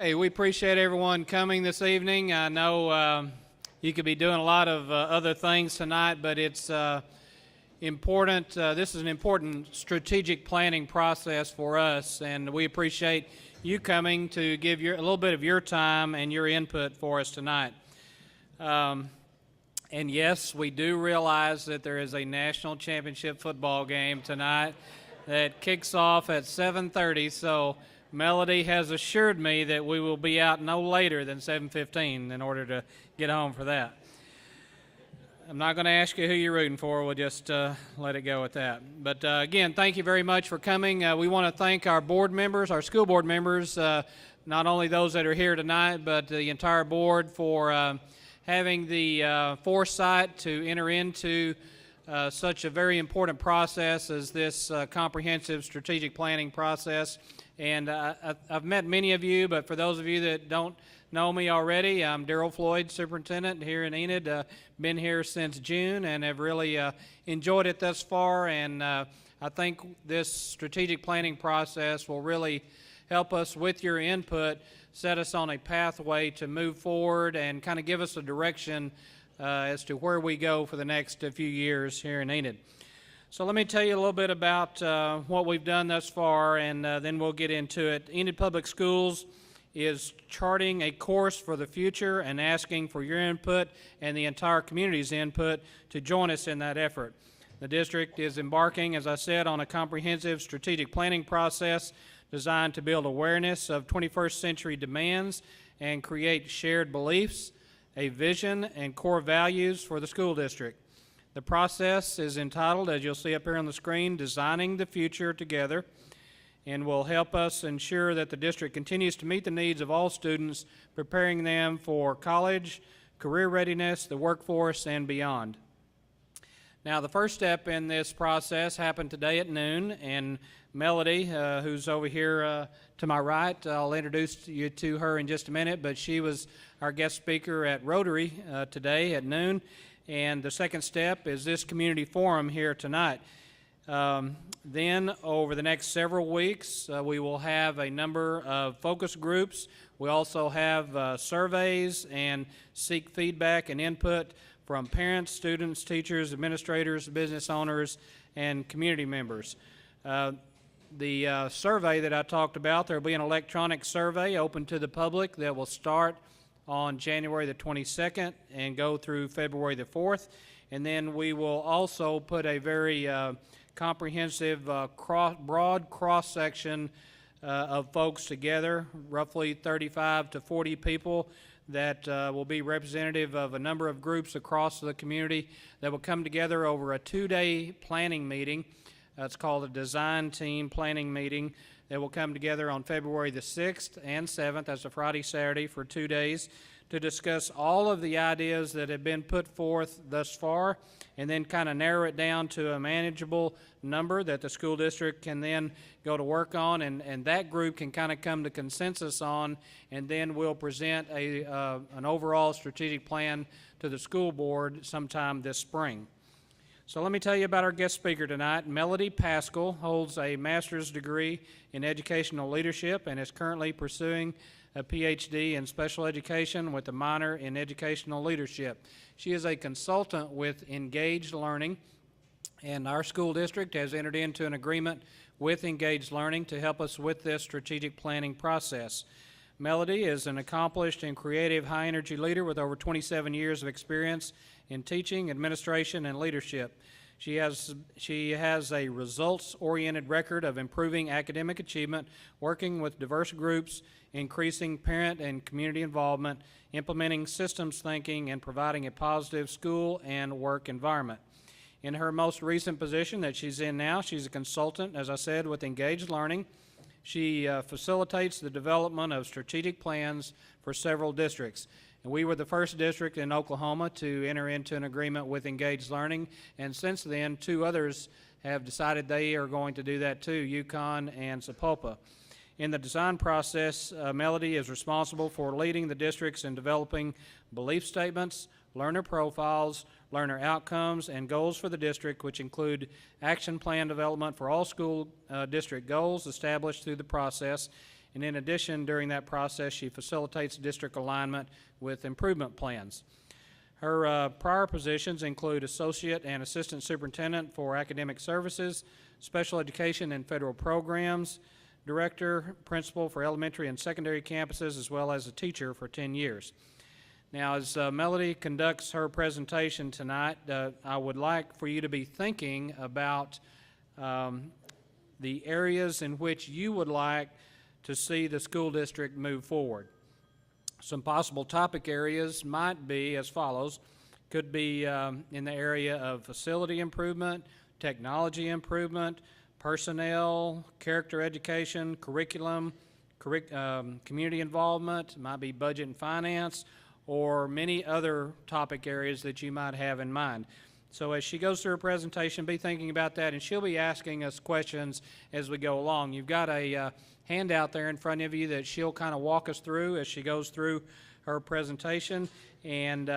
Hey, we appreciate everyone coming this evening. I know you could be doing a lot of other things tonight, but it's important. This is an important strategic planning process for us, and we appreciate you coming to give a little bit of your time and your input for us tonight. And yes, we do realize that there is a national championship football game tonight that kicks off at 7:30. So Melody has assured me that we will be out no later than 7:15 in order to get home for that. I'm not going to ask you who you're rooting for. We'll just let it go at that. But again, thank you very much for coming. We want to thank our board members, our school board members, not only those that are here tonight, but the entire board for having the foresight to enter into such a very important process as this comprehensive strategic planning process. And I've met many of you, but for those of you that don't know me already, I'm Darrell Floyd, superintendent here in Enid. Been here since June and have really enjoyed it thus far. And I think this strategic planning process will really help us with your input, set us on a pathway to move forward and kind of give us a direction as to where we go for the next few years here in Enid. So let me tell you a little bit about what we've done thus far, and then we'll get into it. Enid Public Schools is charting a course for the future and asking for your input and the entire community's input to join us in that effort. The district is embarking, as I said, on a comprehensive strategic planning process designed to build awareness of 21st century demands and create shared beliefs, a vision, and core values for the school district. The process is entitled, as you'll see up here on the screen, Designing the Future Together, and will help us ensure that the district continues to meet the needs of all students, preparing them for college, career readiness, the workforce, and beyond. Now, the first step in this process happened today at noon, and Melody, who's over here to my right, I'll introduce you to her in just a minute, but she was our guest speaker at Rotary today at noon. And the second step is this community forum here tonight. Then over the next several weeks, we will have a number of focus groups. We also have surveys and seek feedback and input from parents, students, teachers, administrators, business owners, and community members. The survey that I talked about, there will be an electronic survey open to the public that will start on January the 22nd and go through February the 4th. And then we will also put a very comprehensive, broad cross-section of folks together, roughly 35 to 40 people that will be representative of a number of groups across the community that will come together over a 2-day planning meeting. It's called a Design Team Planning Meeting. That will come together on February the 6th and 7th, that's a Friday, Saturday, for 2 days to discuss all of the ideas that have been put forth thus far and then kind of narrow it down to a manageable number that the school district can then go to work on, and that group can kind of come to consensus on, and then we'll present an overall strategic plan to the school board sometime this spring. So let me tell you about our guest speaker tonight. Melody Paschal holds a master's degree in educational leadership and is currently pursuing a PhD in special education with a minor in educational leadership. She is a consultant with Engaged Learning, and our school district has entered into an agreement with Engaged Learning to help us with this strategic planning process. Melody is an accomplished and creative high-energy leader with over 27 years of experience in teaching, administration, and leadership. She has a results-oriented record of improving academic achievement, working with diverse groups, increasing parent and community involvement, implementing systems thinking, and providing a positive school and work environment. In her most recent position that she's in now, she's a consultant, as I said, with Engaged Learning. She facilitates the development of strategic plans for several districts. And we were the first district in Oklahoma to enter into an agreement with Engaged Learning, and since then, 2 others have decided they are going to do that too, Yukon and Sapulpa. In the design process, Melody is responsible for leading the districts in developing belief statements, learner profiles, learner outcomes, and goals for the district, which include action plan development for all school district goals established through the process, And in addition, during that process, she facilitates district alignment with improvement plans. Her prior positions include Associate and Assistant Superintendent for Academic Services, Special Education and Federal Programs, Director, Principal for Elementary and Secondary Campuses, as well as a teacher for 10 years. Now, as Melody conducts her presentation tonight, I would like for you to be thinking about the areas in which you would like to see the school district move forward. Some possible topic areas might be as follows. Could be in the area of facility improvement, technology improvement, personnel, character education, curriculum, community involvement, might be budget and finance, or many other topic areas that you might have in mind. So as she goes through her presentation, be thinking about that, and she'll be asking us questions as we go along. You've got a handout there in front of you that she'll kind of walk us through as she goes through her presentation. And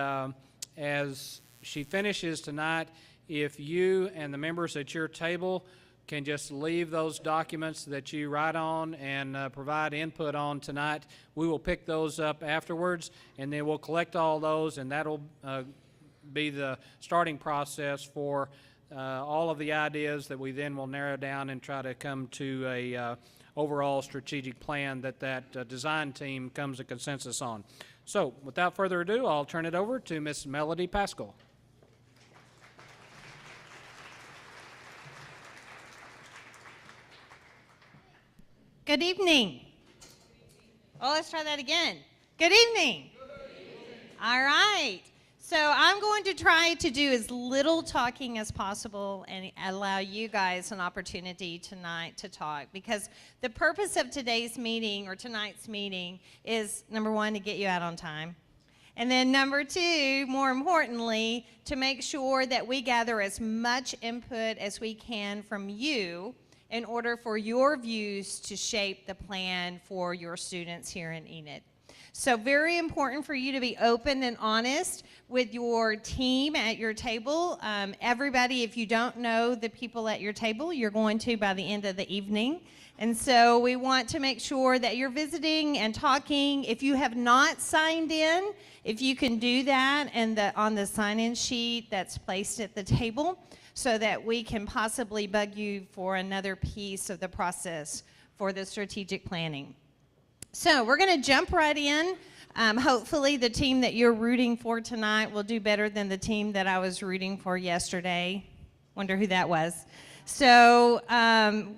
as she finishes tonight, if you and the members at your table can just leave those documents that you write on and provide input on tonight, we will pick those up afterwards, and then we'll collect all those, and that'll be the starting process for all of the ideas that we then will narrow down and try to come to a overall strategic plan that design team comes to consensus on. So without further ado, I'll turn it over to Miss Melody Paschal. Good evening. Oh, let's try that again. Good evening. All right. So I'm going to try to do as little talking as possible and allow you guys an opportunity tonight to talk, because the purpose of today's meeting or tonight's meeting is, number one, to get you out on time. And then number two, more importantly, to make sure that we gather as much input as we can from you in order for your views to shape the plan for your students here in Enid. So very important for you to be open and honest with your team at your table. Everybody, if you don't know the people at your table, you're going to by the end of the evening. And so we want to make sure that you're visiting and talking. If you have not signed in, if you can do that and on the sign-in sheet that's placed at the table, so that we can possibly bug you for another piece of the process for the strategic planning. So we're going to jump right in. Hopefully the team that you're rooting for tonight will do better than the team that I was rooting for yesterday. Wonder who that was. So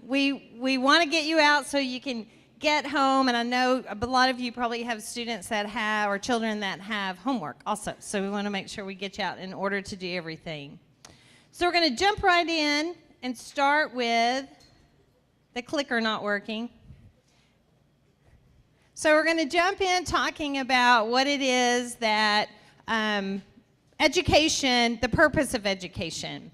we want to get you out so you can get home, and I know a lot of you probably have students that have, or children that have homework also. So we want to make sure we get you out in order to do everything. So we're going to jump right in and start with the clicker not working. So we're going to jump in talking about what it is that education, the purpose of education.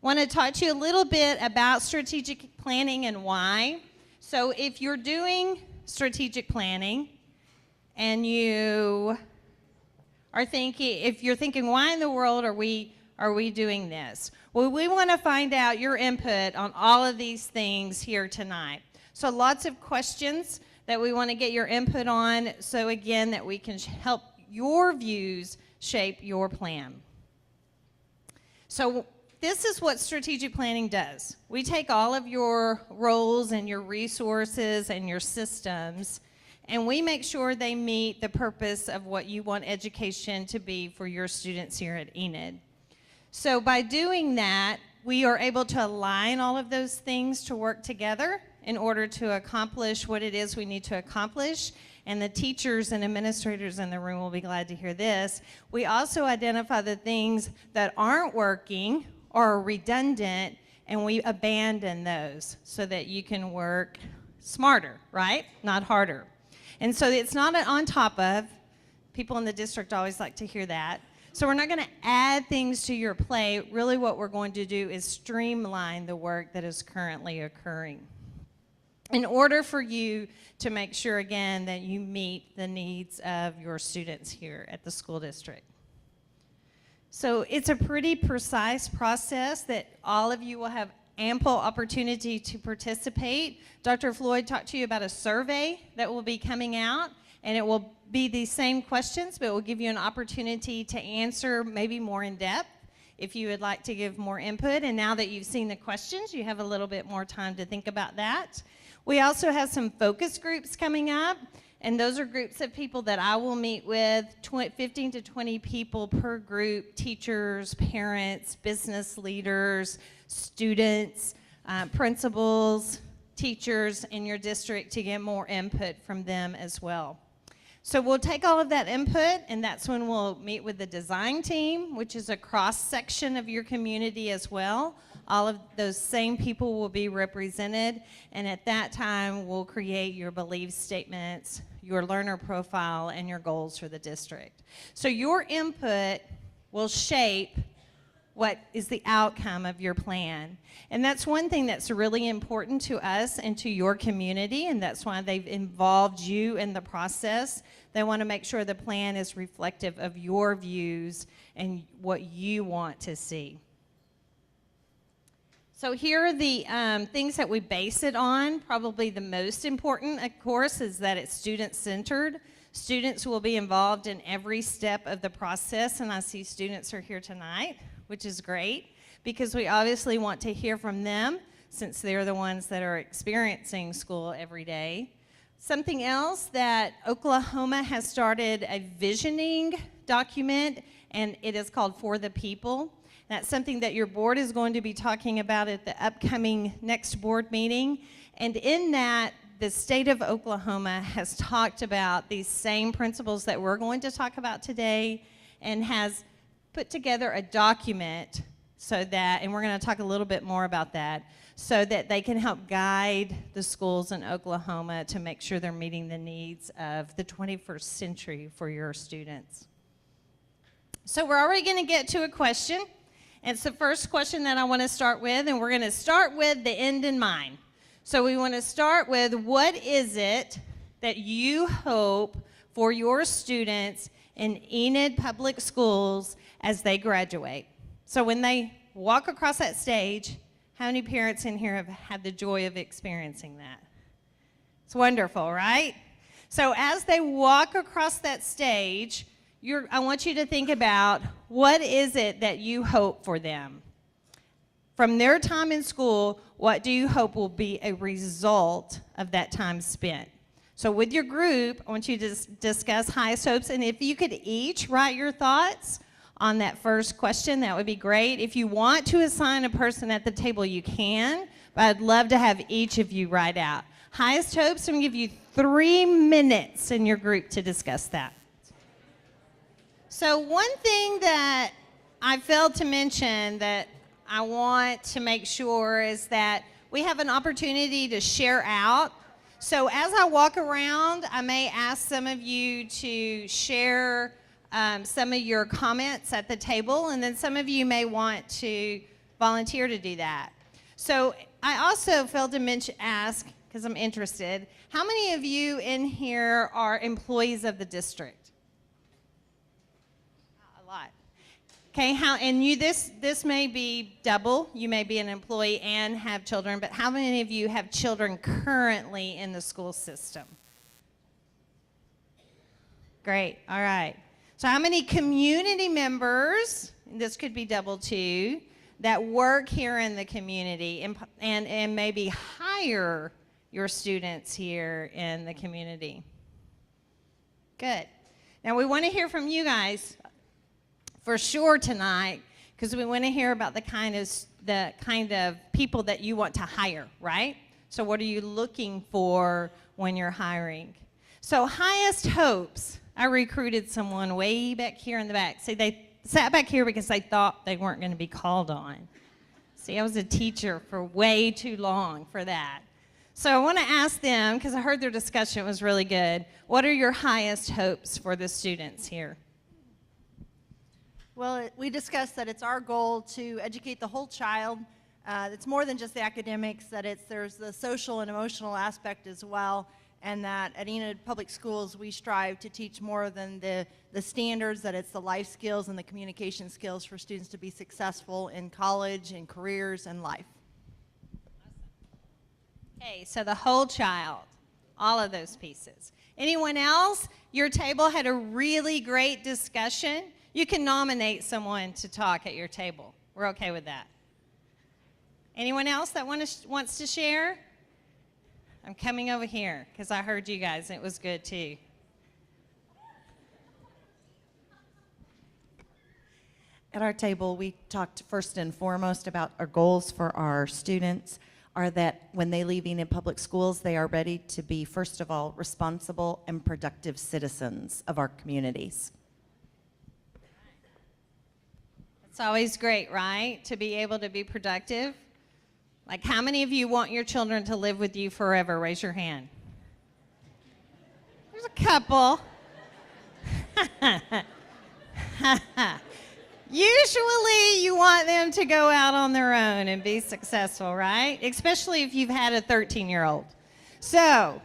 Want to talk to you a little bit about strategic planning and why. So if you're doing strategic planning and you are thinking, if you're thinking, why in the world are we doing this? Well, we want to find out your input on all of these things here tonight. So lots of questions that we want to get your input on, so again, that we can help your views shape your plan. So this is what strategic planning does. We take all of your roles and your resources and your systems, and we make sure they meet the purpose of what you want education to be for your students here at Enid. So by doing that, we are able to align all of those things to work together in order to accomplish what it is we need to accomplish. And the teachers and administrators in the room will be glad to hear this. We also identify the things that aren't working or are redundant, and we abandon those so that you can work smarter, right? Not harder. And so it's not an on top of. People in the district always like to hear that. So we're not going to add things to your plate. Really what we're going to do is streamline the work that is currently occurring in order for you to make sure, again, that you meet the needs of your students here at the school district. So it's a pretty precise process that all of you will have ample opportunity to participate. Dr. Floyd talked to you about a survey that will be coming out, and it will be the same questions, but it will give you an opportunity to answer maybe more in depth if you would like to give more input. And now that you've seen the questions, you have a little bit more time to think about that. We also have some focus groups coming up, and those are groups of people that I will meet with, 15 to 20 people per group, teachers, parents, business leaders, students, principals, teachers in your district to get more input from them as well. So we'll take all of that input, and that's when we'll meet with the design team, which is a cross-section of your community as well. All of those same people will be represented, and at that time, we'll create your belief statements, your learner profile, and your goals for the district. So your input will shape what is the outcome of your plan. And that's one thing that's really important to us and to your community, and that's why they've involved you in the process. They want to make sure the plan is reflective of your views and what you want to see. So here are the things that we base it on. Probably the most important, of course, is that it's student-centered. Students will be involved in every step of the process, and I see students are here tonight, which is great, because we obviously want to hear from them since they're the ones that are experiencing school every day. Something else that Oklahoma has started a visioning document, and it is called For the People. That's something that your board is going to be talking about at the upcoming next board meeting. And in that, the state of Oklahoma has talked about these same principles that we're going to talk about today, and has put together a document so that, and we're going to talk a little bit more about that, so that they can help guide the schools in Oklahoma to make sure they're meeting the needs of the 21st century for your students. So we're already going to get to a question. It's the first question that I want to start with, and we're going to start with the end in mind. So we want to start with, what is it that you hope for your students in Enid Public Schools as they graduate? So when they walk across that stage, how many parents in here have had the joy of experiencing that? It's wonderful, right? So as they walk across that stage, I want you to think about, what is it that you hope for them? From their time in school, what do you hope will be a result of that time spent? So with your group, I want you to discuss highest hopes, and if you could each write your thoughts on that first question, that would be great. If you want to assign a person at the table, you can, but I'd love to have each of you write out. Highest hopes, I'm going to give you 3 minutes in your group to discuss that. So one thing that I failed to mention that I want to make sure is that we have an opportunity to share out. So as I walk around, I may ask some of you to share some of your comments at the table, and then some of you may want to volunteer to do that. So I also failed to ask, because I'm interested, how many of you in here are employees of the district? A lot. Okay, and this may be double. You may be an employee and have children, but how many of you have children currently in the school system? Great, all right. So how many community members, and this could be double too, that work here in the community and maybe hire your students here in the community? Good. Now we want to hear from you guys for sure tonight, because we want to hear about the kind of people that you want to hire, right? So what are you looking for when you're hiring? So highest hopes. I recruited someone way back here in the back. See, they sat back here because they thought they weren't going to be called on. See, I was a teacher for way too long for that. So I want to ask them, because I heard their discussion was really good, what are your highest hopes for the students here? Well, we discussed that it's our goal to educate the whole child. It's more than just the academics, that there's the social and emotional aspect as well, and that at Enid Public Schools we strive to teach more than the standards, that it's the life skills and the communication skills for students to be successful in college and careers and life. Okay, so the whole child, all of those pieces. Anyone else? Your table had a really great discussion. You can nominate someone to talk at your table. We're okay with that. Anyone else that wants to share? I'm coming over here because I heard you guys and it was good too. At our table, we talked first and foremost about our goals for our students are that when they leave Enid Public Schools, they are ready to be, first of all, responsible and productive citizens of our communities. It's always great, right? To be able to be productive. Like, how many of you want your children to live with you forever? Raise your hand. There's a couple. Usually you want them to go out on their own and be successful, right? Especially if you've had a 13-year-old. So,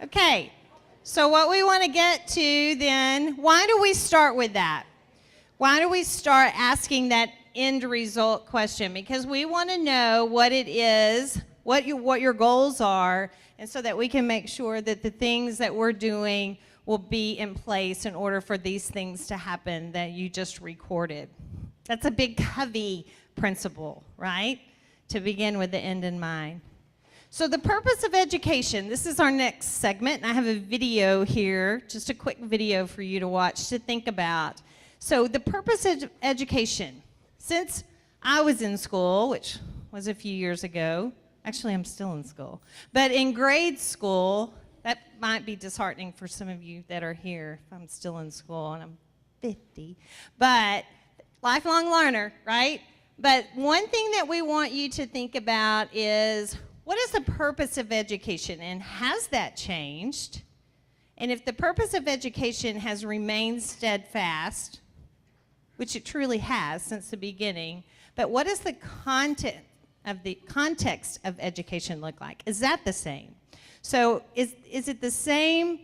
okay. So what we want to get to then, why do we start with that? Why do we start asking that end result question? Because we want to know what it is, what your goals are, and so that we can make sure that the things that we're doing will be in place in order for these things to happen that you just recorded. That's a big Covey principle, right? To begin with the end in mind. So the purpose of education, this is our next segment, and I have a video here, just a quick video for you to watch to think about. So the purpose of education, since I was in school, which was a few years ago, actually I'm still in school, but in grade school, that might be disheartening for some of you that are here if I'm still in school and I'm 50. But lifelong learner, right? But one thing that we want you to think about is, what is the purpose of education, and has that changed? And if the purpose of education has remained steadfast, which it truly has since the beginning, but what does the context of education look like? Is that the same? So is it the same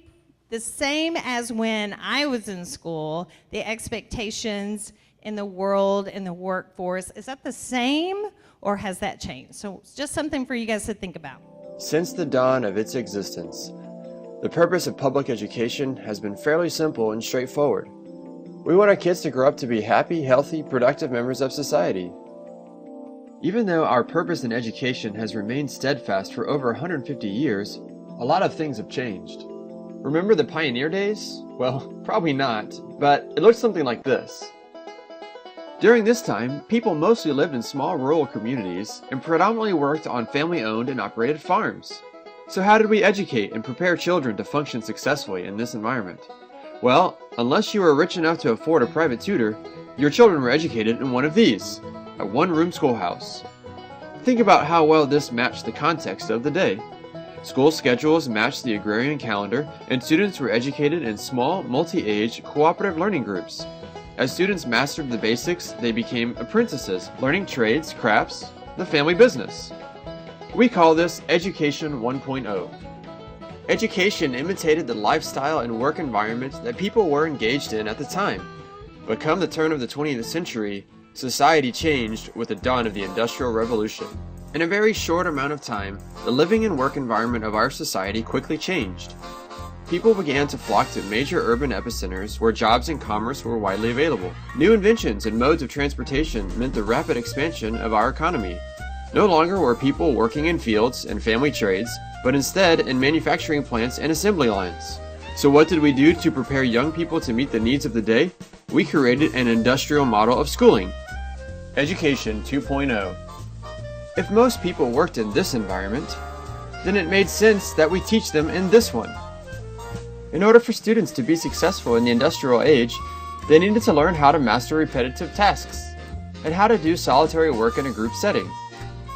as when I was in school, the expectations in the world, in the workforce, is that the same, or has that changed? So it's just something for you guys to think about. Since the dawn of its existence, the purpose of public education has been fairly simple and straightforward. We want our kids to grow up to be happy, healthy, productive members of society. Even though our purpose in education has remained steadfast for over 150 years, a lot of things have changed. Remember the pioneer days? Well, probably not, but it looked something like this. During this time, people mostly lived in small rural communities and predominantly worked on family-owned and operated farms. So how did we educate and prepare children to function successfully in this environment? Well, unless you were rich enough to afford a private tutor, your children were educated in one of these, a one-room schoolhouse. Think about how well this matched the context of the day. School schedules matched the agrarian calendar, and students were educated in small, multi-age, cooperative learning groups. As students mastered the basics, they became apprentices, learning trades, crafts, the family business. We call this Education 1.0. Education imitated the lifestyle and work environment that people were engaged in at the time. But come the turn of the 20th century, society changed with the dawn of the Industrial Revolution. In a very short amount of time, the living and work environment of our society quickly changed. People began to flock to major urban epicenters where jobs and commerce were widely available. New inventions and modes of transportation meant the rapid expansion of our economy. No longer were people working in fields and family trades, but instead in manufacturing plants and assembly lines. So what did we do to prepare young people to meet the needs of the day? We created an industrial model of schooling. Education 2.0. If most people worked in this environment, then it made sense that we teach them in this one. In order for students to be successful in the industrial age, they needed to learn how to master repetitive tasks and how to do solitary work in a group setting.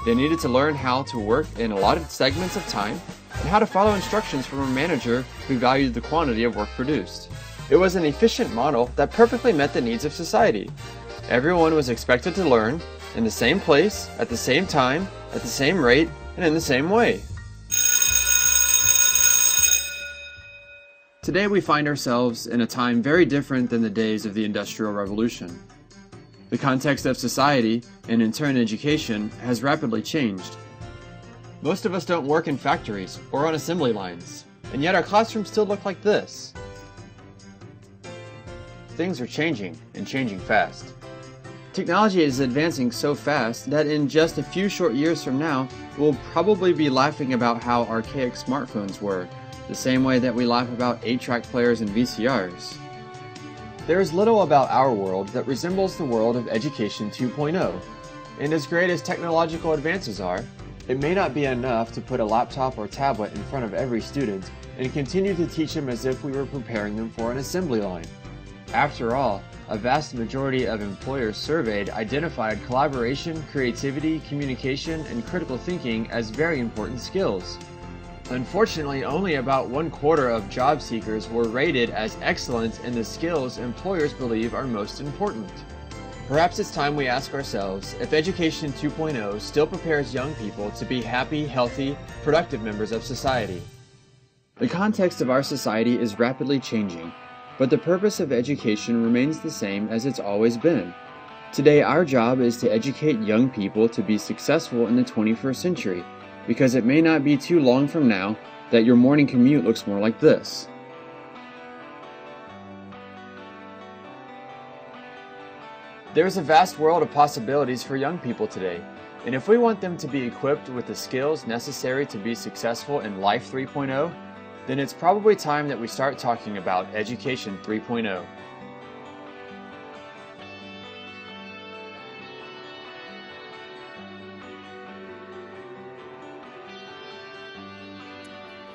They needed to learn how to work in allotted segments of time and how to follow instructions from a manager who valued the quantity of work produced. It was an efficient model that perfectly met the needs of society. Everyone was expected to learn in the same place, at the same time, at the same rate, and in the same way. Today we find ourselves in a time very different than the days of the Industrial Revolution. The context of society, and in turn education, has rapidly changed. Most of us don't work in factories or on assembly lines, and yet our classrooms still look like this. Things are changing, and changing fast. Technology is advancing so fast that in just a few short years from now, we'll probably be laughing about how archaic smartphones were, the same way that we laugh about 8-track players and VCRs. There is little about our world that resembles the world of Education 2.0, and as great as technological advances are, it may not be enough to put a laptop or tablet in front of every student and continue to teach them as if we were preparing them for an assembly line. After all, a vast majority of employers surveyed identified collaboration, creativity, communication, and critical thinking as very important skills. Unfortunately, only about 1/4 of job seekers were rated as excellent in the skills employers believe are most important. Perhaps it's time we ask ourselves if Education 2.0 still prepares young people to be happy, healthy, productive members of society. The context of our society is rapidly changing, but the purpose of education remains the same as it's always been. Today, our job is to educate young people to be successful in the 21st century, because it may not be too long from now that your morning commute looks more like this. There's a vast world of possibilities for young people today, and if we want them to be equipped with the skills necessary to be successful in Life 3.0, then it's probably time that we start talking about Education 3.0.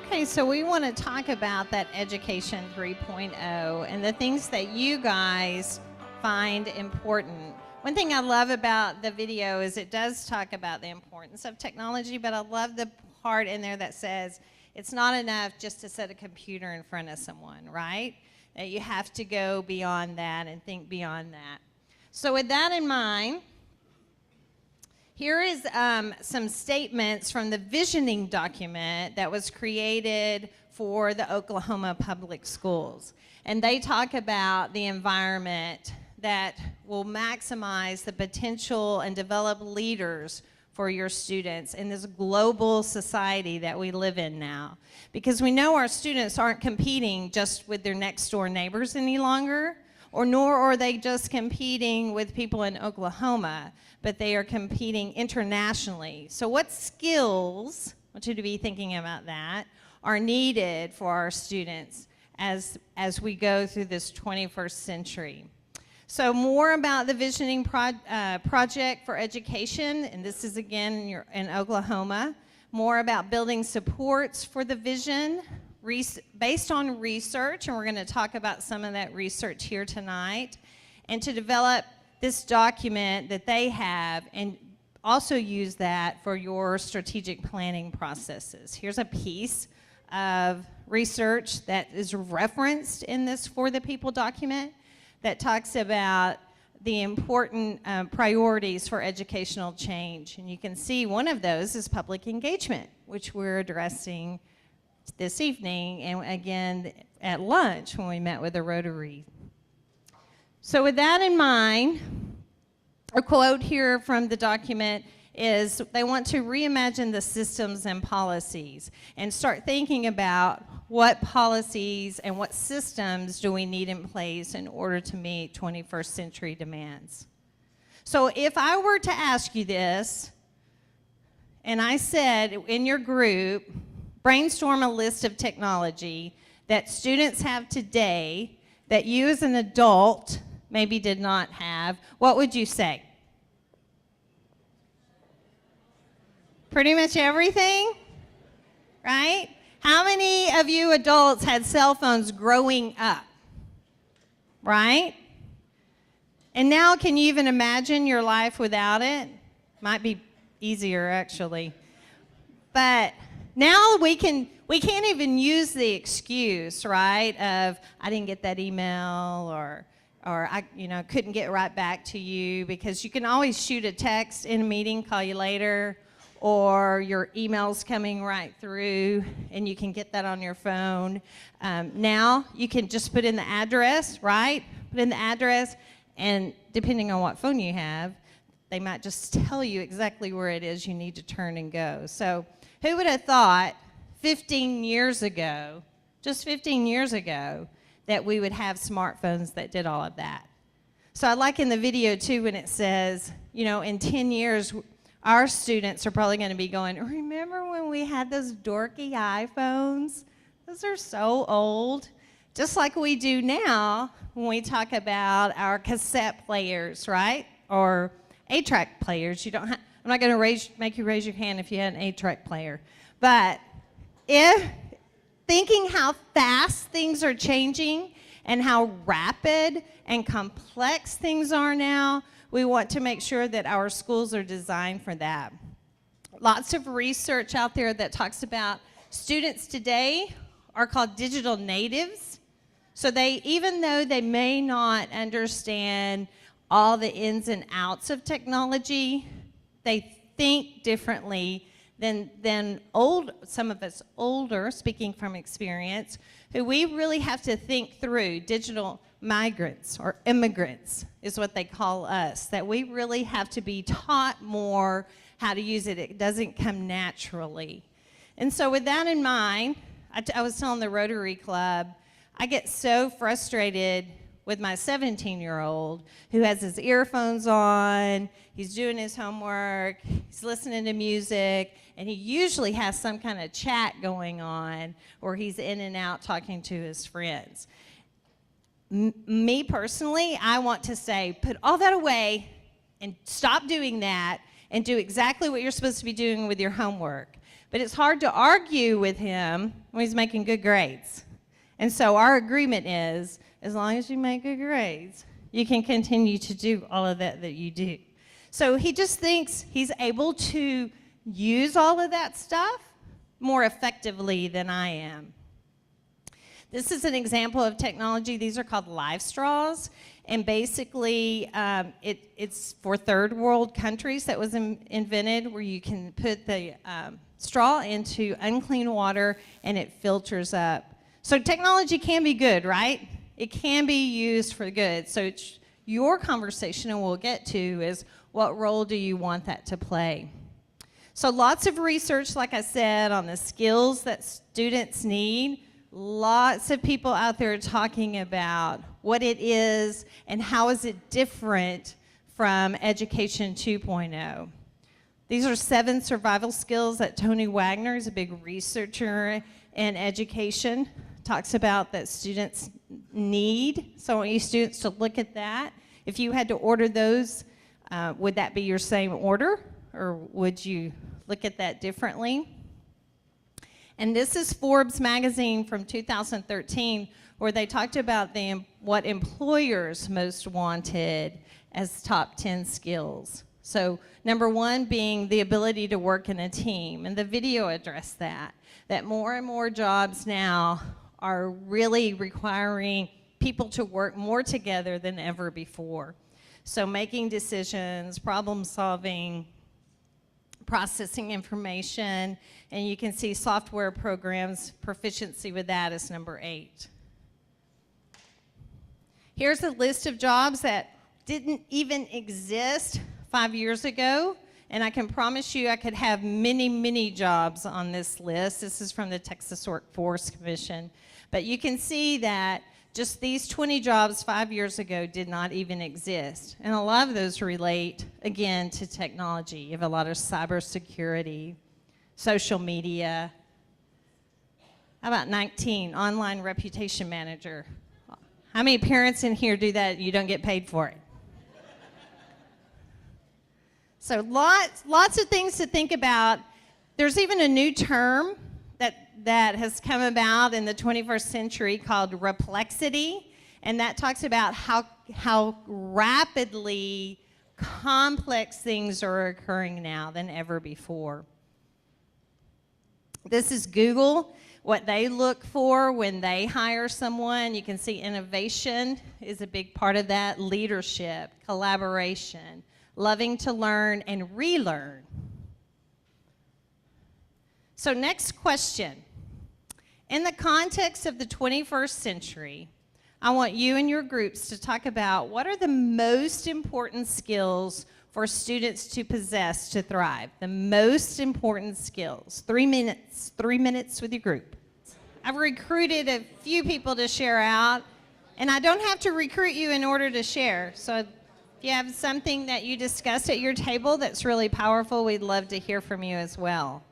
Okay, so we want to talk about that Education 3.0 and the things that you guys find important. One thing I love about the video is it does talk about the importance of technology, but I love the part in there that says it's not enough just to set a computer in front of someone, right? That you have to go beyond that and think beyond that. So with that in mind, here is some statements from the visioning document that was created for the Oklahoma Public Schools. And they talk about the environment that will maximize the potential and develop leaders for your students in this global society that we live in now. Because we know our students aren't competing just with their next door neighbors any longer, nor are they just competing with people in Oklahoma, but they are competing internationally. So what skills, I want you to be thinking about that, are needed for our students as we go through this 21st century? So more about the visioning project for education, and this is again in Oklahoma. More about building supports for the vision based on research, and we're going to talk about some of that research here tonight, and to develop this document that they have and also use that for your strategic planning processes. Here's a piece of research that is referenced in this For the People document that talks about the important priorities for educational change. And you can see one of those is public engagement, which we're addressing this evening and again at lunch when we met with the Rotary. So with that in mind, a quote here from the document is they want to reimagine the systems and policies and start thinking about what policies and what systems do we need in place in order to meet 21st century demands. So if I were to ask you this, and I said in your group, brainstorm a list of technology that students have today that you as an adult maybe did not have, what would you say? Pretty much everything, right? How many of you adults had cell phones growing up, right? And now can you even imagine your life without it? Might be easier actually. But now we can't even use the excuse, right, of I didn't get that email or I couldn't get right back to you, because you can always shoot a text in a meeting, call you later, or your email's coming right through and you can get that on your phone. Now you can just put in the address, right? Put in the address, and depending on what phone you have, they might just tell you exactly where it is you need to turn and go. So Who would have thought 15 years ago, just 15 years ago, that we would have smartphones that did all of that? So I like in the video too when it says, you know, in 10 years, our students are probably going to be going, remember when we had those dorky iPhones? Those are so old. Just like we do now when we talk about our cassette players, right? Or 8-track players. You don't have, I'm not going to make you raise your hand if you had an 8-track player. But if thinking how fast things are changing and how rapid and complex things are now, we want to make sure that our schools are designed for that. Lots of research out there that talks about students today are called digital natives. So they, even though they may not understand all the ins and outs of technology, they think differently than some of us older, speaking from experience, who we really have to think through. Digital migrants or immigrants is what they call us, that we really have to be taught more how to use it. It doesn't come naturally. And so with that in mind, I was telling the Rotary Club, I get so frustrated with my 17-year-old who has his earphones on, he's doing his homework, he's listening to music, and he usually has some kind of chat going on or he's in and out talking to his friends. Me personally, I want to say, put all that away and stop doing that and do exactly what you're supposed to be doing with your homework. But it's hard to argue with him when he's making good grades. And so our agreement is, as long as you make good grades, you can continue to do all of that you do. So he just thinks he's able to use all of that stuff more effectively than I am. This is an example of technology. These are called live straws. And basically, it's for third world countries that was invented, where you can put the straw into unclean water and it filters up. So technology can be good, right? It can be used for good. So it's your conversation, and we'll get to, is what role do you want that to play? So lots of research, like I said, on the skills that students need. Lots of people out there talking about what it is and how is it different from Education 2.0. These are 7 survival skills that Tony Wagner is a big researcher in education, talks about that students need. So I want you students to look at that. If you had to order those, would that be your same order, or would you look at that differently? And this is Forbes magazine from 2013, where they talked about what employers most wanted as top 10 skills. So number 1 being the ability to work in a team, and the video addressed that more and more jobs now are really requiring people to work more together than ever before. So making decisions, problem solving, processing information, and you can see software programs, proficiency with that is number 8. Here's a list of jobs that didn't even exist 5 years ago, and I can promise you I could have many, many jobs on this list. This is from the Texas Workforce Commission. But you can see that just these 20 jobs 5 years ago did not even exist. And a lot of those relate, again, to technology. You have a lot of cybersecurity, social media. How about 19, online reputation manager? How many parents in here do that and you don't get paid for it? So lots of things to think about. There's even a new term that has come about in the 21st century called replexity, and that talks about how rapidly complex things are occurring now than ever before. This is Google, what they look for when they hire someone. You can see innovation is a big part of that, leadership, collaboration, loving to learn and relearn. So next question. In the context of the 21st century, I want you and your groups to talk about what are the most important skills for students to possess to thrive. The most important skills. 3 minutes. 3 minutes with your group. I've recruited a few people to share out, and I don't have to recruit you in order to share. So if you have something that you discussed at your table that's really powerful, we'd love to hear from you as well.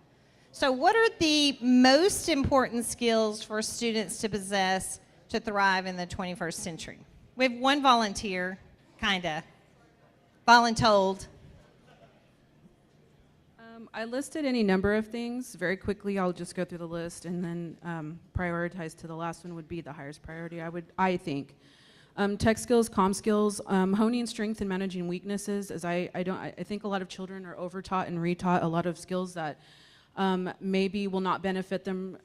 So what are the most important skills for students to possess to thrive in the 21st century? We have one volunteer, kinda, voluntold. I listed any number of things. Very quickly, I'll just go through the list and then prioritize to the last one would be the highest priority, I think. Tech skills, comm skills, honing strength and managing weaknesses, as I think a lot of children are overtaught and retaught a lot of skills that maybe will not benefit them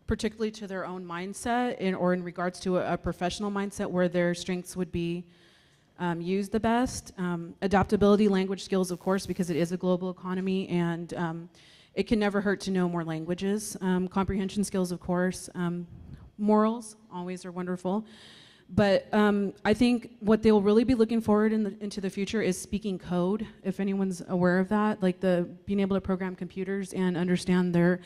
particularly to their own mindset or in regards to a professional mindset where their strengths would be used the best. Adaptability, language skills, of course, because it is a global economy and it can never hurt to know more languages. Comprehension skills, of course. Morals, always are wonderful. But I think what they'll really be looking forward into the future is speaking code, if anyone's aware of that, like being able to program computers and understand their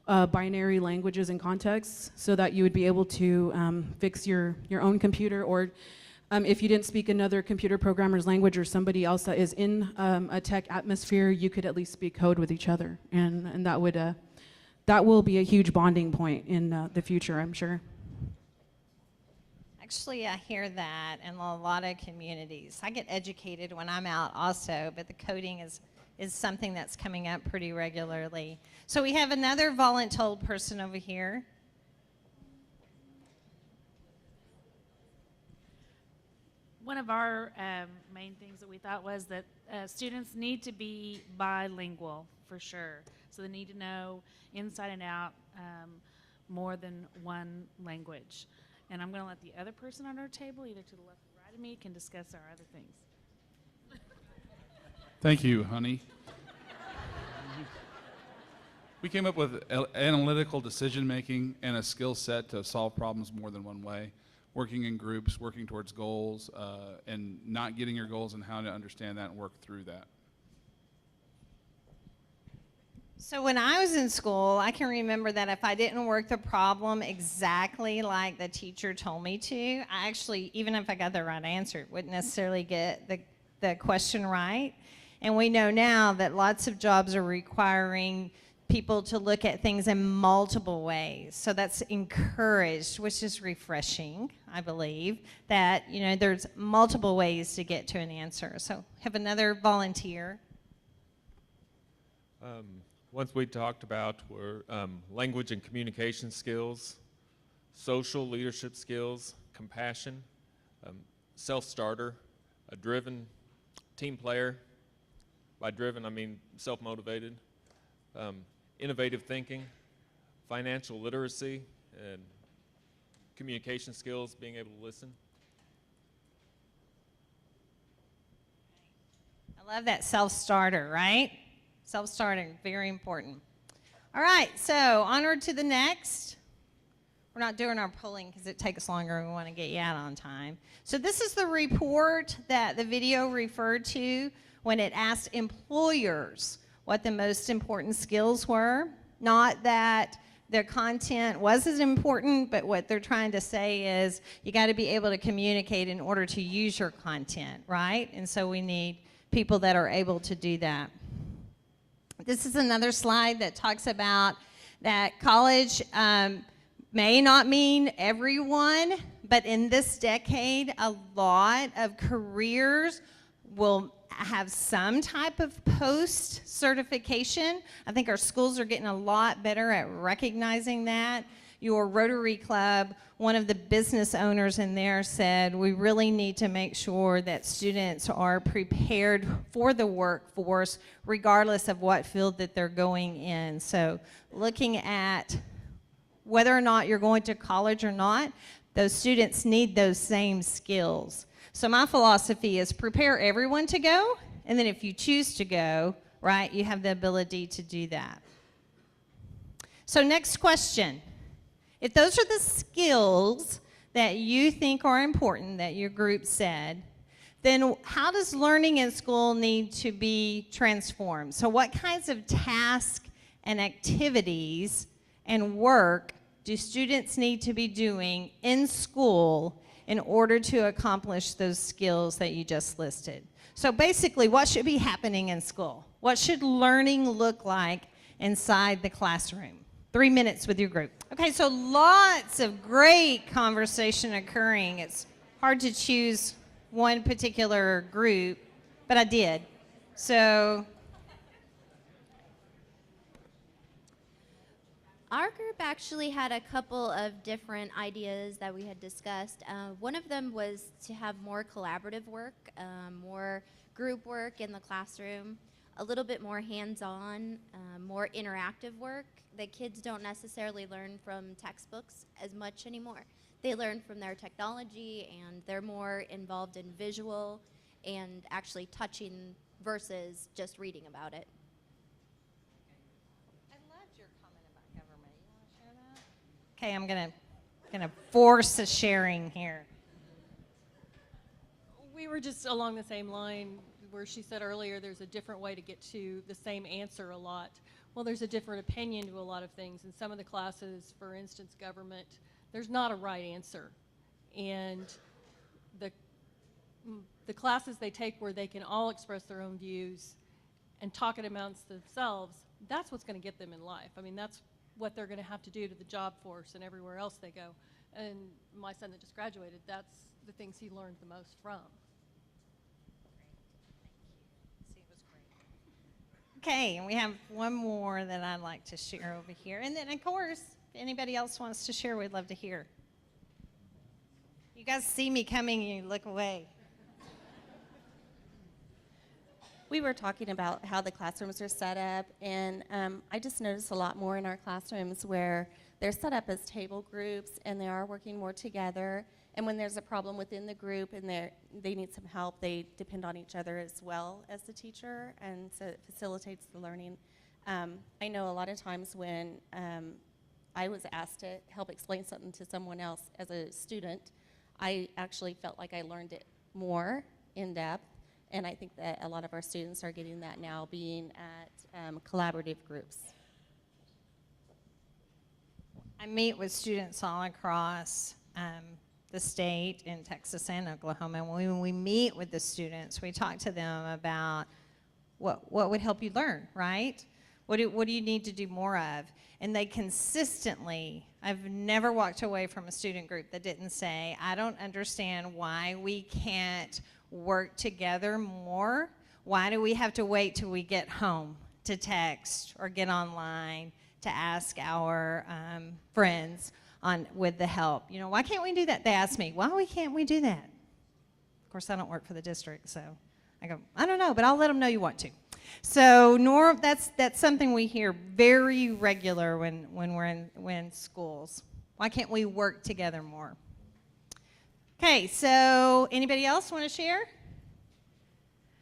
binary languages and contexts so that you would be able to fix your own computer or if you didn't speak another computer programmer's language or somebody else that is in a tech atmosphere, you could at least speak code with each other. And that will be a huge bonding point in the future, I'm sure. Actually, I hear that in a lot of communities. I get educated when I'm out also, but the coding is something that's coming up pretty regularly. So we have another voluntold person over here. One of our main things that we thought was that students need to be bilingual for sure. So they need to know inside and out more than one language. And I'm going to let the other person on our table, either to the left or right of me, can discuss our other things. Thank you, honey. We came up with analytical decision making and a skill set to solve problems more than one way. Working in groups, working towards goals, and not getting your goals and how to understand that and work through that. So when I was in school, I can remember that if I didn't work the problem exactly like the teacher told me to, I actually, even if I got the right answer, wouldn't necessarily get the question right. And we know now that lots of jobs are requiring people to look at things in multiple ways. So that's encouraged, which is refreshing, I believe, that, you know, there's multiple ways to get to an answer. So have another volunteer. Ones we talked about were language and communication skills, social leadership skills, compassion, self-starter, a driven team player. By driven, I mean self-motivated. Innovative thinking, financial literacy, and communication skills, being able to listen. I love that self-starter, right? Self-starting, very important. All right, so onward to the next. We're not doing our polling because it takes longer and we want to get you out on time. So this is the report that the video referred to when it asked employers what the most important skills were. Not that the content wasn't important, but what they're trying to say is you got to be able to communicate in order to use your content, right? And so we need people that are able to do that. This is another slide that talks about that college may not mean everyone, but in this decade, a lot of careers will have some type of post-certification. I think our schools are getting a lot better at recognizing that. Your Rotary Club, one of the business owners in there said, we really need to make sure that students are prepared for the workforce regardless of what field that they're going in. So looking at whether or not you're going to college or not, those students need those same skills. So my philosophy is prepare everyone to go, and then if you choose to go, right, you have the ability to do that. So next question. If those are the skills that you think are important that your group said, then how does learning in school need to be transformed? So what kinds of tasks and activities and work do students need to be doing in school in order to accomplish those skills that you just listed? So basically, what should be happening in school? What should learning look like inside the classroom? 3 minutes with your group. Okay, so lots of great conversation occurring. It's hard to choose one particular group, but I did. So our group actually had a couple of different ideas that we had discussed. One of them was to have more collaborative work, more group work in the classroom, a little bit more hands-on, more interactive work. The kids don't necessarily learn from textbooks as much anymore. They learn from their technology, and they're more involved in visual and actually touching versus just reading about it. I loved your comment about government. You want to share that? Okay, I'm gonna force a sharing here. We were just along the same line where she said earlier there's a different way to get to the same answer a lot. Well, there's a different opinion to a lot of things. In some of the classes, for instance, government, there's not a right answer. And the classes they take where they can all express their own views and talk it amongst themselves, that's what's going to get them in life. I mean, that's what they're going to have to do to the job force and everywhere else they go. And my son that just graduated, that's the things he learned the most from. Okay, and we have one more that I'd like to share over here. And then, of course, if anybody else wants to share, we'd love to hear. You guys see me coming, you look away. We were talking about how the classrooms are set up, and I just noticed a lot more in our classrooms where they're set up as table groups and they are working more together. And when there's a problem within the group and they need some help, they depend on each other as well as the teacher, and so it facilitates the learning. I know a lot of times when I was asked to help explain something to someone else as a student, I actually felt like I learned it more in depth, and I think that a lot of our students are getting that now, being at collaborative groups. I meet with students all across the state in Texas and Oklahoma. And when we meet with the students, we talk to them about what would help you learn, right? What do you need to do more of? And they consistently, I've never walked away from a student group that didn't say, I don't understand why we can't work together more. Why do we have to wait till we get home to text or get online to ask our friends with the help? You know, why can't we do that? They ask me, why can't we do that? Of course, I don't work for the district, so I go, I don't know, but I'll let them know you want to. So that's something we hear very regular when we're in schools. Why can't we work together more? Okay, so anybody else want to share?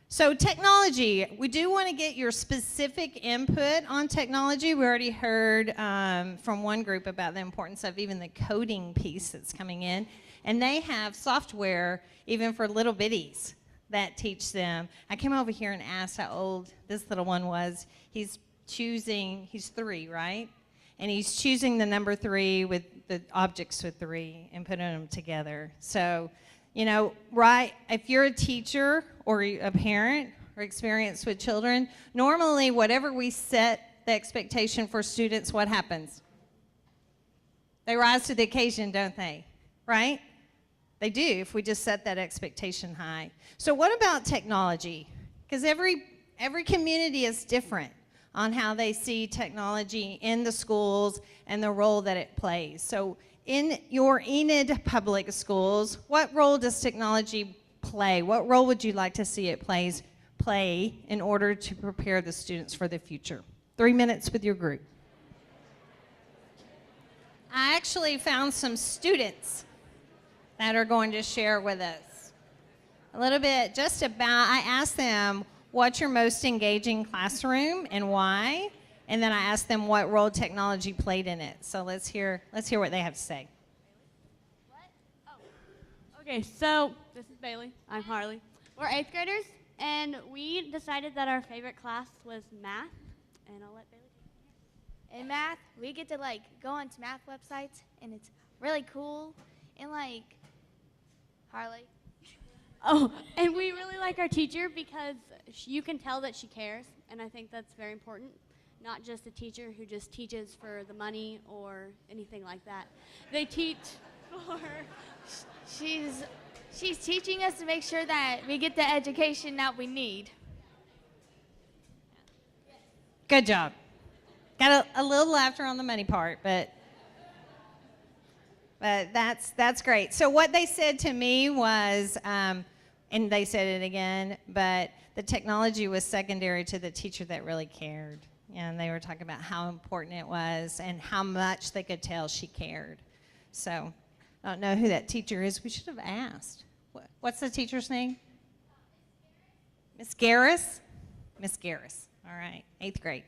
So technology, we do want to get your specific input on technology. We already heard from one group about the importance of even the coding piece that's coming in. And they have software even for little bitties that teach them. I came over here and asked how old this little one was. He's 3, right? And he's choosing the number 3 with the objects with 3 and putting them together. So, you know, right, if you're a teacher or a parent or experienced with children, normally whatever we set the expectation for students, what happens? They rise to the occasion, don't they? Right? They do if we just set that expectation high. So what about technology? Because every community is different on how they see technology in the schools and the role that it plays. So in your Enid public schools, what role does technology play? What role would you like to see it play in order to prepare the students for the future? 3 minutes with your group. I actually found some students that are going to share with us a little bit just about, I asked them, what's your most engaging classroom and why? And then I asked them what role technology played in it. So let's hear what they have to say. Okay, so this is Bailey. I'm Harley. We're 8th graders, and we decided that our favorite class was math, and I'll let Bailey take it. In math, we get to like go onto math websites, and it's really cool. And like Harley. Oh, and we really like our teacher because you can tell that she cares, and I think that's very important. Not just a teacher who just teaches for the money or anything like that. They teach for... She's teaching us to make sure that we get the education that we need. Good job. Got a little laughter on the money part, but that's great. So what they said to me was, and they said it again, but the technology was secondary to the teacher that really cared. And they were talking about how important it was and how much they could tell she cared. So I don't know who that teacher is. We should have asked. What's the teacher's name? Miss Garris? Miss Garris. All right, 8th grade.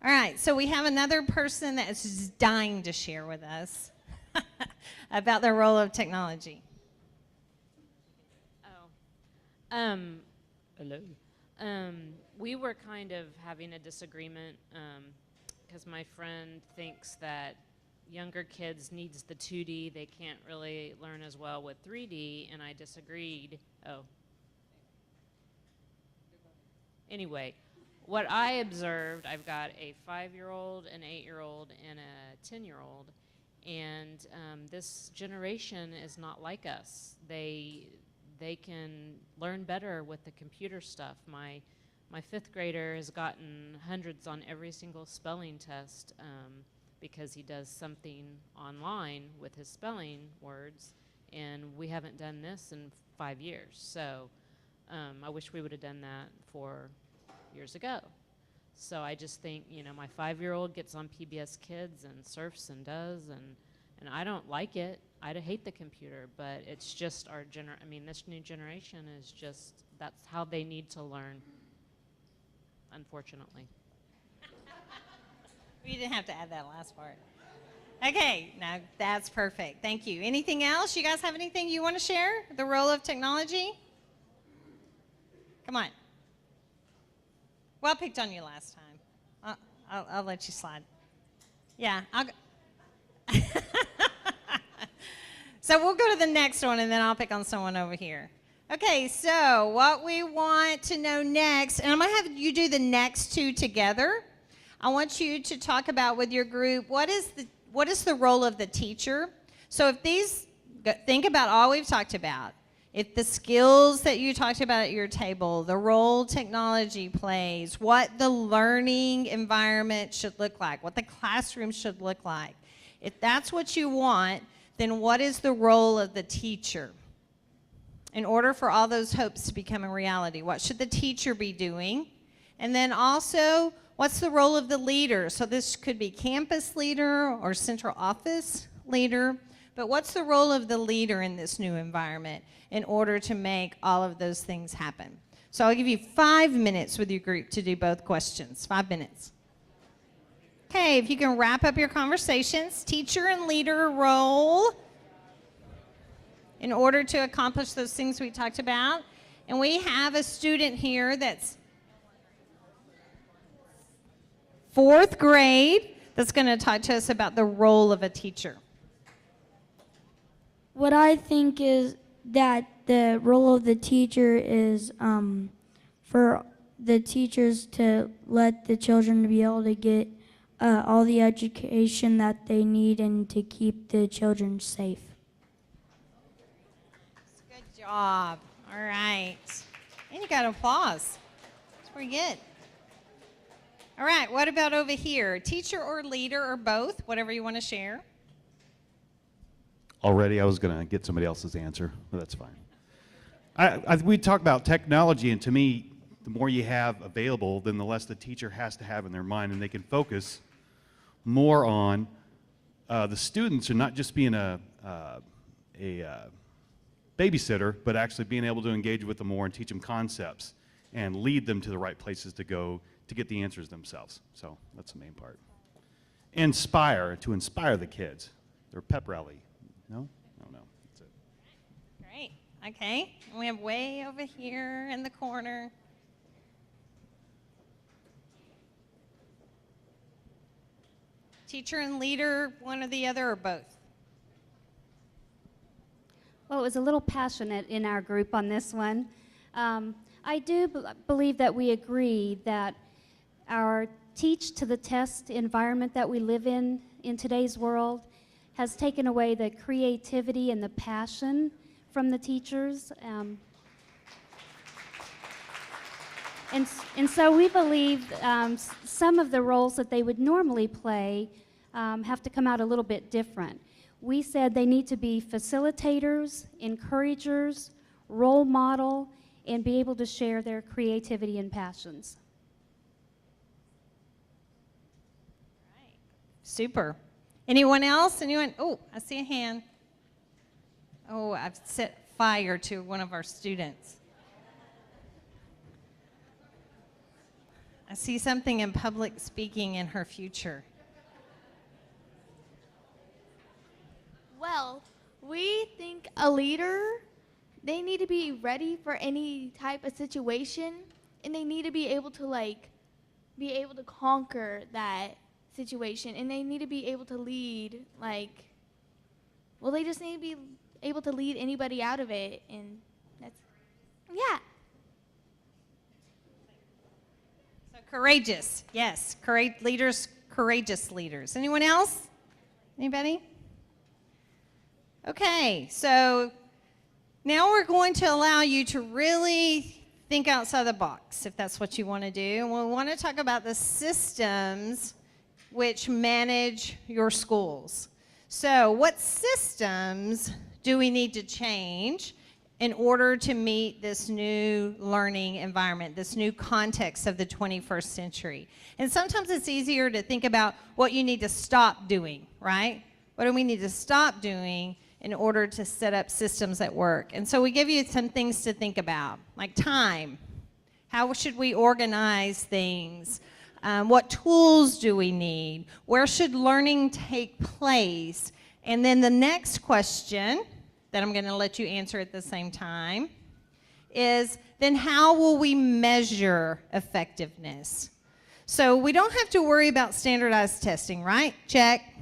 All right, so we have another person that is just dying to share with us about the role of technology. Hello. We were kind of having a disagreement because my friend thinks that younger kids needs the 2D. They can't really learn as well with 3D, and I disagreed. Anyway, what I observed, I've got a 5-year-old, an 8-year-old, and a 10-year-old, and this generation is not like us. They can learn better with the computer stuff. My 5th grader has gotten hundreds on every single spelling test because he does something online with his spelling words, and we haven't done this in 5 years. So I wish we would have done that 4 years ago. So I just think, you know, my 5-year-old gets on PBS Kids and surfs and does, and I don't like it. I hate the computer, but it's just our this new generation is just, that's how they need to learn, unfortunately. You didn't have to add that last part. Okay, now that's perfect. Thank you. Anything else? You guys have anything you want to share? The role of technology? Come on. Well, I picked on you last time. I'll let you slide. Yeah, I'll go. So we'll go to the next one, and then I'll pick on someone over here. Okay, so what we want to know next, and I'm going to have you do the next two together. I want you to talk about with your group, what is the role of the teacher? So if think about all we've talked about. If the skills that you talked about at your table, the role technology plays, what the learning environment should look like, what the classroom should look like. If that's what you want, then what is the role of the teacher? In order for all those hopes to become a reality, what should the teacher be doing? And then also, what's the role of the leader? So this could be campus leader or central office leader, but what's the role of the leader in this new environment in order to make all of those things happen? So I'll give you 5 minutes with your group to do both questions. 5 minutes. Okay, if you can wrap up your conversations, teacher and leader role in order to accomplish those things we talked about. And we have a student here that's 4th grade that's going to talk to us about the role of a teacher. What I think is that the role of the teacher is for the teachers to let the children be able to get all the education that they need and to keep the children safe. Good job. All right. And you got applause. That's pretty good. All right, what about over here? Teacher or leader or both, whatever you want to share. Already I was going to get somebody else's answer, but that's fine. We talk about technology, and to me, the more you have available, then the less the teacher has to have in their mind, and they can focus more on the students and not just being a babysitter, but actually being able to engage with them more and teach them concepts and lead them to the right places to go to get the answers themselves. So that's the main part. To inspire the kids. Their pep rally. No? No, no. That's it. Great. Okay, and we have way over here in the corner. Teacher and leader, one or the other, or both? Well, it was a little passionate in our group on this one. I do believe that we agree that our teach to the test environment that we live in today's world has taken away the creativity and the passion from the teachers. And so we believe some of the roles that they would normally play have to come out a little bit different. We said they need to be facilitators, encouragers, role model, and be able to share their creativity and passions. Super. Anyone else? Anyone? Oh, I see a hand. Oh, I've set fire to one of our students. I see something in public speaking in her future. Well, we think a leader, they need to be ready for any type of situation, and they need to be able to be able to conquer that situation, and they need to be able to lead they just need to be able to lead anybody out of it, and that's, yeah. So courageous, yes, courageous leaders. Anyone else? Anybody? Okay, so now we're going to allow you to really think outside the box, if that's what you want to do. And we want to talk about the systems which manage your schools. So what systems do we need to change in order to meet this new learning environment, this new context of the 21st century? And sometimes it's easier to think about what you need to stop doing, right? What do we need to stop doing in order to set up systems that work? And so we give you some things to think about, like time. How should we organize things? What tools do we need? Where should learning take place? And then the next question that I'm going to let you answer at the same time is, then how will we measure effectiveness? So we don't have to worry about standardized testing, right? Check.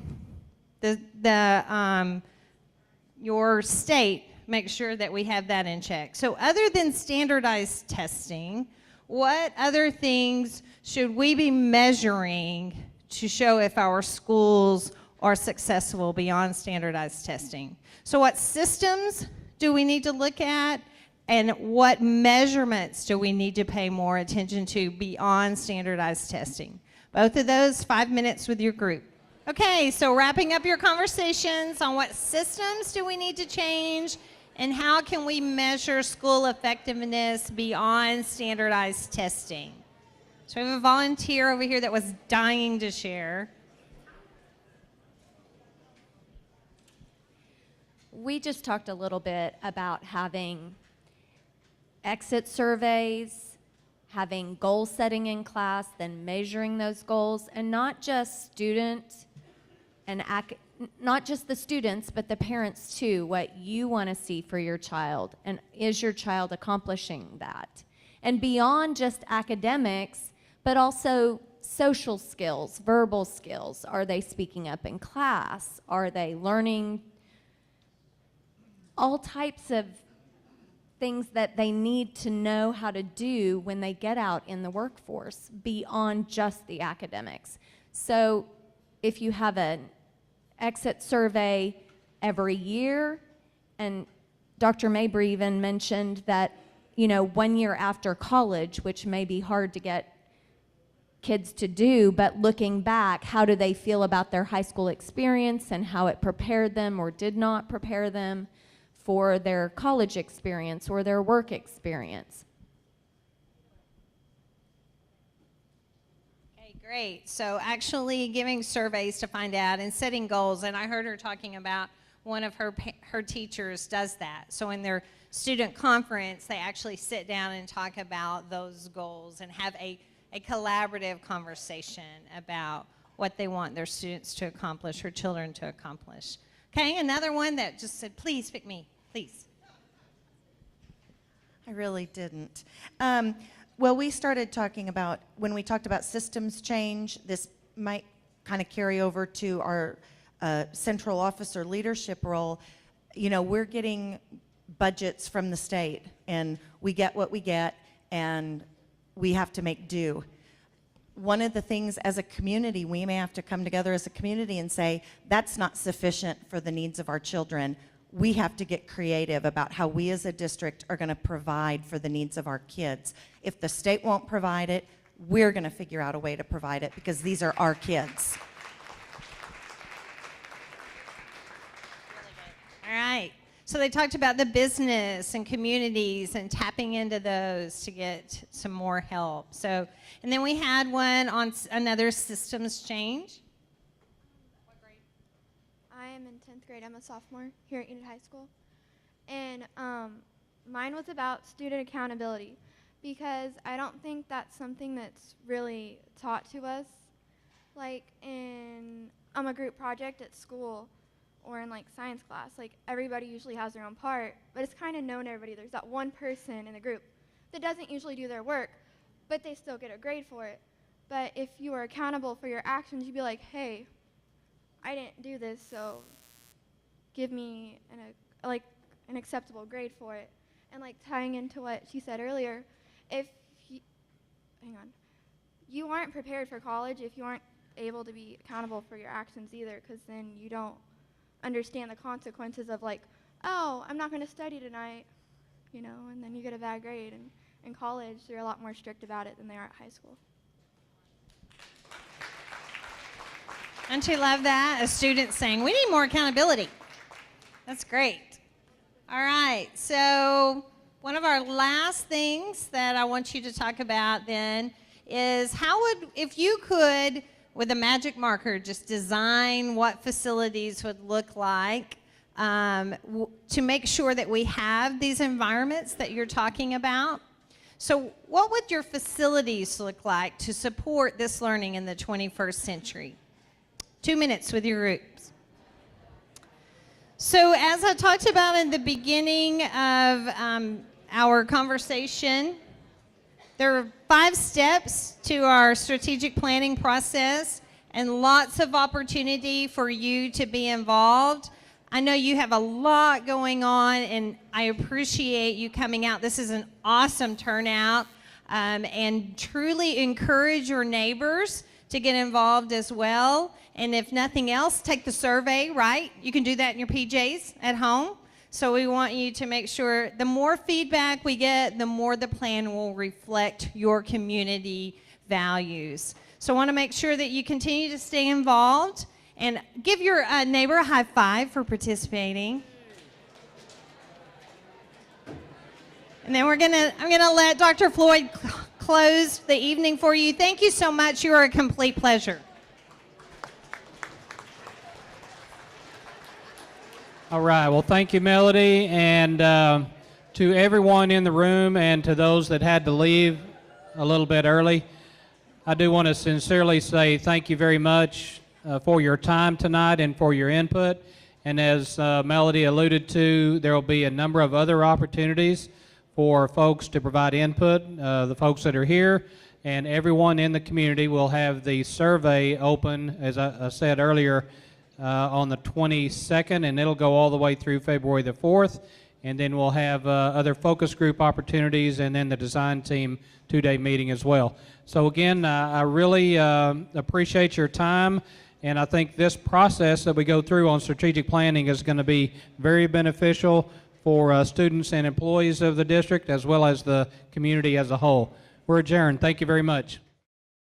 Your state, make sure that we have that in check. So other than standardized testing, what other things should we be measuring to show if our schools are successful beyond standardized testing? So what systems do we need to look at, and what measurements do we need to pay more attention to beyond standardized testing? Both of those, 5 minutes with your group. Okay, so wrapping up your conversations on what systems do we need to change and how can we measure school effectiveness beyond standardized testing? So we have a volunteer over here that was dying to share. We just talked a little bit about having exit surveys, having goal setting in class, then measuring those goals, and not just students and not just the students, but the parents too, what you want to see for your child, and is your child accomplishing that? And beyond just academics, but also social skills, verbal skills. Are they speaking up in class? Are they learning all types of things that they need to know how to do when they get out in the workforce beyond just the academics? So if you have an exit survey every year, and Dr. Mabry even mentioned that, 1 year after college, which may be hard to get kids to do, but looking back, how do they feel about their high school experience and how it prepared them or did not prepare them for their college experience or their work experience? Great. So actually giving surveys to find out and setting goals. And I heard her talking about one of her teachers does that. So in their student conference, they actually sit down and talk about those goals and have a collaborative conversation about what they want their students to accomplish or children to accomplish. Okay, another one that just said, please pick me, please. I really didn't. Well, we started talking about, when we talked about systems change, this might kind of carry over to our central officer leadership role. You know, we're getting budgets from the state, and we get what we get, and we have to make do. One of the things as a community, we may have to come together as a community and say, that's not sufficient for the needs of our children. We have to get creative about how we as a district are going to provide for the needs of our kids. If the state won't provide it, we're going to figure out a way to provide it because these are our kids. All right. So they talked about the business and communities and tapping into those to get some more help. So, and then we had one on another systems change. I am in 10th grade. I'm a sophomore here at Enid High School. And mine was about student accountability because I don't think that's something that's really taught to us. Like in a group project at school or in like science class, like everybody usually has their own part, but it's kind of known to everybody. There's that one person in the group that doesn't usually do their work, but they still get a grade for it. But if you are accountable for your actions, you'd be like, hey, I didn't do this, so give me an acceptable grade for it. And like tying into what she said earlier, if you, you aren't prepared for college if you aren't able to be accountable for your actions either, because then you don't understand the consequences of like, oh, I'm not going to study tonight, you know, and then you get a bad grade. And in college, they're a lot more strict about it than they are at high school. Don't you love that? A student saying, we need more accountability. That's great. All right, so one of our last things that I want you to talk about then is how would, if you could, with a magic marker, just design what facilities would look like to make sure that we have these environments that you're talking about. So what would your facilities look like to support this learning in the 21st century? 2 minutes with your groups. So as I talked about in the beginning of our conversation, there are 5 steps to our strategic planning process and lots of opportunity for you to be involved. I know you have a lot going on, and I appreciate you coming out. This is an awesome turnout, and truly encourage your neighbors to get involved as well. And if nothing else, take the survey, right? You can do that in your PJs at home. So we want you to make sure the more feedback we get, the more the plan will reflect your community values. So I want to make sure that you continue to stay involved and give your neighbor a high five for participating. And then I'm gonna let Dr. Floyd close the evening for you. Thank you so much. You are a complete pleasure. All right, well, thank you, Melody, and to everyone in the room and to those that had to leave a little bit early, I do want to sincerely say thank you very much for your time tonight and for your input. And as Melody alluded to, there will be a number of other opportunities for folks to provide input. The folks that are here and everyone in the community will have the survey open, as I said earlier, on the 22nd, and it'll go all the way through February the 4th. And then we'll have other focus group opportunities and then the design team 2-day meeting as well. So again, I really appreciate your time, and I think this process that we go through on strategic planning is going to be very beneficial for students and employees of the district as well as the community as a whole. We're adjourned. Thank you very much.